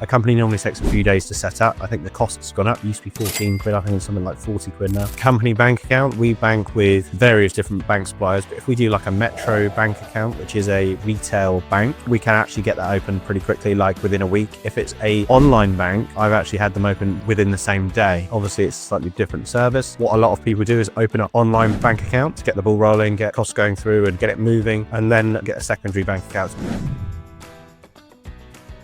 A company normally takes a few days to set up. I think the cost's gone up. It used to be 14 quid. I think it's something like 40 quid now. Company bank account, we bank with various different bank suppliers, but if we do like a Metro bank account, which is a retail bank, we can actually get that open pretty quickly, like within a week. If it's a online bank, I've actually had them open within the same day. Obviously, it's a slightly different service. What a lot of people do is open an online bank account to get the ball rolling, get costs going through and get it moving, and then get a secondary bank account.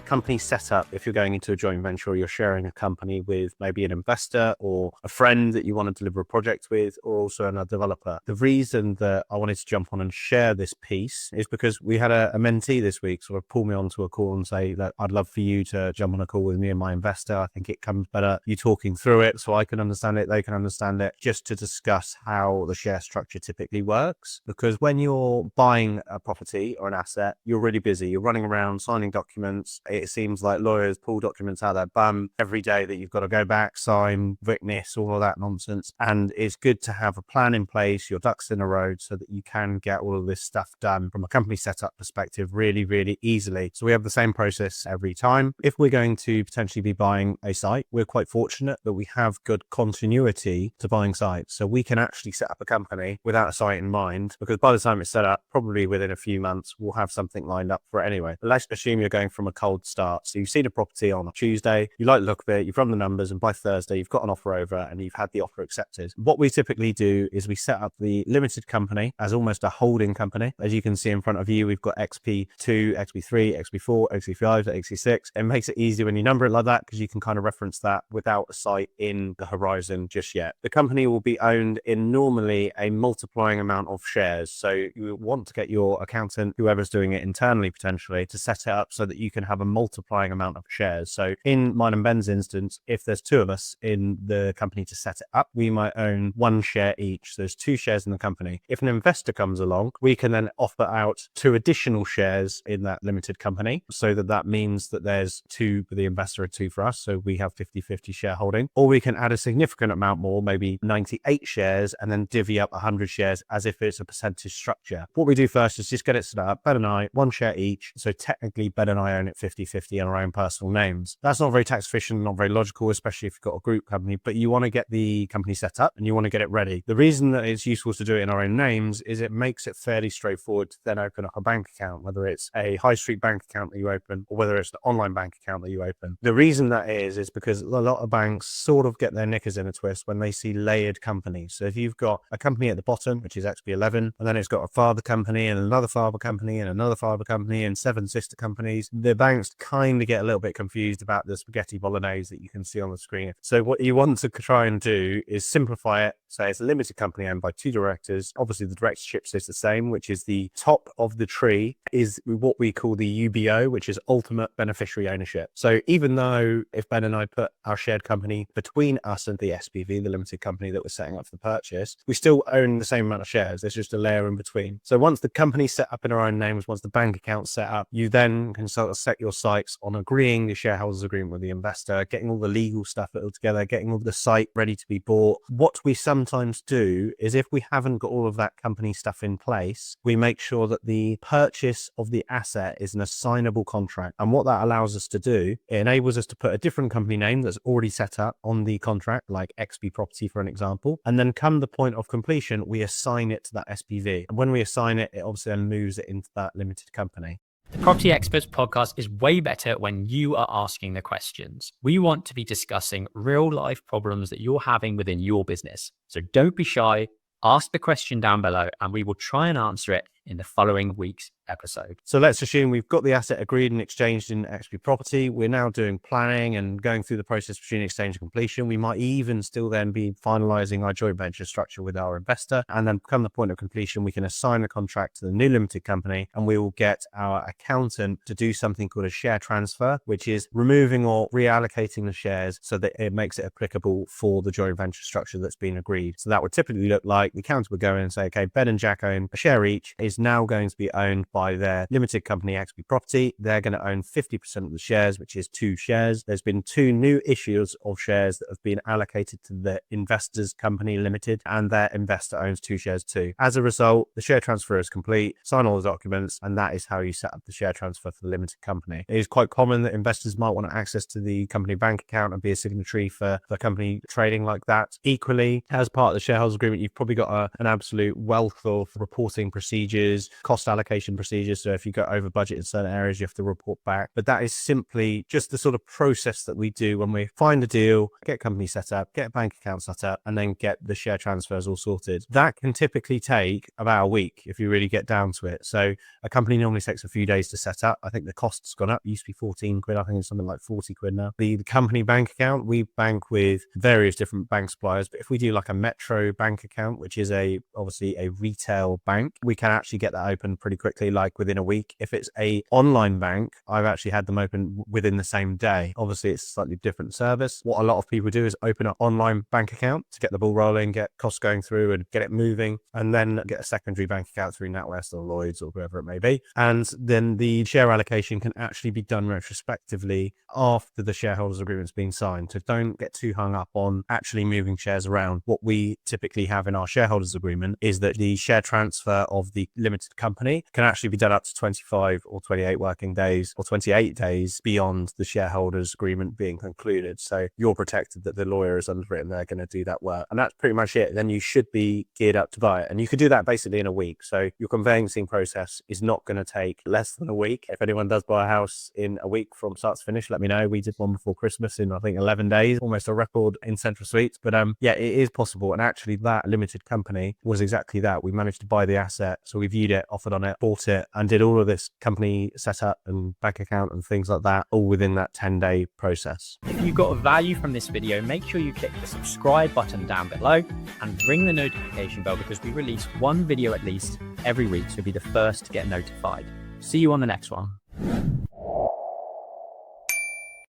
Company setup, if you're going into a joint venture or you're sharing a company with maybe an investor or a friend that you want to deliver a project with, or also another developer. The reason that I wanted to jump on and share this piece is because we had a mentee this week sort of pull me onto a call and say that I'd love for you to jump on a call with me and my investor. I think it comes better you talking through it so I can understand it, they can understand it, just to discuss how the share structure typically works. Because when you're buying a property or an asset, you're really busy. You're running around signing documents. It seems like lawyers pull documents out of their bum every day that you've got to go back, sign, witness, all of that nonsense. And it's good to have a plan in place, your ducks in a row, so that you can get all of this stuff done from a company setup perspective really, really easily. So we have the same process every time. If we're going to potentially be buying a site, we're quite fortunate that we have good continuity to buying sites. So we can actually set up a company without a site in mind, because by the time it's set up, probably within a few months, we'll have something lined up for it anyway. But let's assume you're going from a cold start. So you've seen a property on a Tuesday, you like the look of it, you've run the numbers, and by Thursday, you've got an offer over and you've had the offer accepted. What we typically do is we set up the limited company as almost a holding company. As you can see in front of you, we've got XP2, XP3, XP4, XP5, XP6. It makes it easy when you number it like that, because you can kind of reference that without a site in the horizon just yet. The company will be owned in normally a multiplying amount of shares. So you want to get your accountant, whoever's doing it internally potentially, to set it up so that you can have a multiplying amount of shares. So in mine and Ben's instance, if there's two of us in the company to set it up, we might own one share each. So there's 2 shares in the company. If an investor comes along, we can then offer out 2 additional shares in that limited company, so that means that there's 2 for the investor and 2 for us. So we have 50-50 shareholding, or we can add a significant amount more, maybe 98 shares, and then divvy up 100 shares as if it's a percentage structure. What we do first is just get it set up. Ben and I, 1 share each. So technically Ben and I own it 50-50 on our own personal names. That's not very tax efficient, not very logical, especially if you've got a group company, but you want to get the company set up and you want to get it ready. The reason that it's useful to do it in our own names is it makes it fairly straightforward to then open up a bank account, whether it's a high street bank account that you open or whether it's the online bank account that you open. The reason that is because a lot of banks sort of get their knickers in a twist when they see layered companies. So if you've got a company at the bottom, which is XP11, and then it's got a father company and another father company and another father company and 7 sister companies, the banks kind of get a little bit confused about the spaghetti bolognese that you can see on the screen. So what you want to try and do is simplify it. Say it's a limited company owned by 2 directors. Obviously the directorship is the same, which is the top of the tree is what we call the UBO, which is ultimate beneficiary ownership. So even though if Ben and I put our shared company between us and the SPV, the limited company that we're setting up for the purchase, we still own the same amount of shares. There's just a layer in between. So once the company's set up in our own names, once the bank account's set up, you then can sort of set your sights on agreeing the shareholders agreement with the investor, getting all the legal stuff all together, getting all the site ready to be bought. What we sometimes do is if we haven't got all of that company stuff in place, we make sure that the purchase of the asset is an assignable contract. And what that allows us to do, it enables us to put a different company name that's already set up on the contract, like XP Property for an example. And then come the point of completion, we assign it to that SPV. And when we assign it, it obviously then moves it into that limited company. The Property Experts podcast is way better when you are asking the questions. We want to be discussing real life problems that you're having within your business. So don't be shy, ask the question down below and we will try and answer it in the following week's episode. So let's assume we've got the asset agreed and exchanged in XP Property. We're now doing planning and going through the process between exchange and completion. We might even still then be finalizing our joint venture structure with our investor. And then come the point of completion, we can assign the contract to the new limited company and we will get our accountant to do something called a share transfer, which is removing or reallocating the shares so that it makes it applicable for the joint venture structure that's been agreed. So that would typically look like the accountant would go in and say, okay, Ben and Jack own a share each, is now going to be owned buy their limited company XP Property, they're going to own 50% of the shares, which is 2 shares. There's been 2 new issues of shares that have been allocated to the investors company limited, and their investor owns 2 shares too. As a result, the share transfer is complete, sign all the documents, and that is how you set up the share transfer for the limited company. It is quite common that investors might want access to the company bank account and be a signatory for the company trading like that. Equally, as part of the shareholders agreement, you've probably got an absolute wealth of reporting procedures, cost allocation procedures. So if you go over budget in certain areas, you have to report back. But that is simply just the sort of process that we do when we find a deal, get a company set up, get a bank account set up, and then get the share transfers all sorted. That can typically take about a week if you really get down to it. So a company normally takes a few days to set up. I think the cost's gone up. It used to be 14 quid. I think it's something like 40 quid now. The company bank account, we bank with various different bank suppliers, but if we do like a Metro bank account, which is obviously a retail bank, we can actually get that open pretty quickly, like within a week. If it's a online bank, I've actually had them open within the same day. Obviously, it's a slightly different service. What a lot of people do is open an online bank account to get the ball rolling, get costs going through and get it moving, and then get a secondary bank account through NatWest or Lloyds or whoever it may be. And then the share allocation can actually be done retrospectively after the shareholders agreement's been signed. So don't get too hung up on actually moving shares around. What we typically have in our shareholders agreement is that the share transfer of the limited company can actually be done up to 25 or 28 working days or 28 days beyond the shareholders agreement being concluded. So you're protected that the lawyer is underwritten, they're going to do that work. And that's pretty much it. Then you should be geared up to buy it. And you could do that basically in a week. So your conveyancing process is not going to take less than a week. If anyone does buy a house in a week from start to finish, let me know. We did one before Christmas in, I think, 11 days, almost a record in Central Suites. But yeah, it is possible. And actually that limited company was exactly that. We managed to buy the asset. So we viewed it, offered on it, bought it, and did all of this company setup and bank account and things like that, all within that 10-day process. If you got value from this video, make sure you click the subscribe button down below and ring the notification bell, because we release one video at least every week, so you'll be the first to get notified. See you on the next one.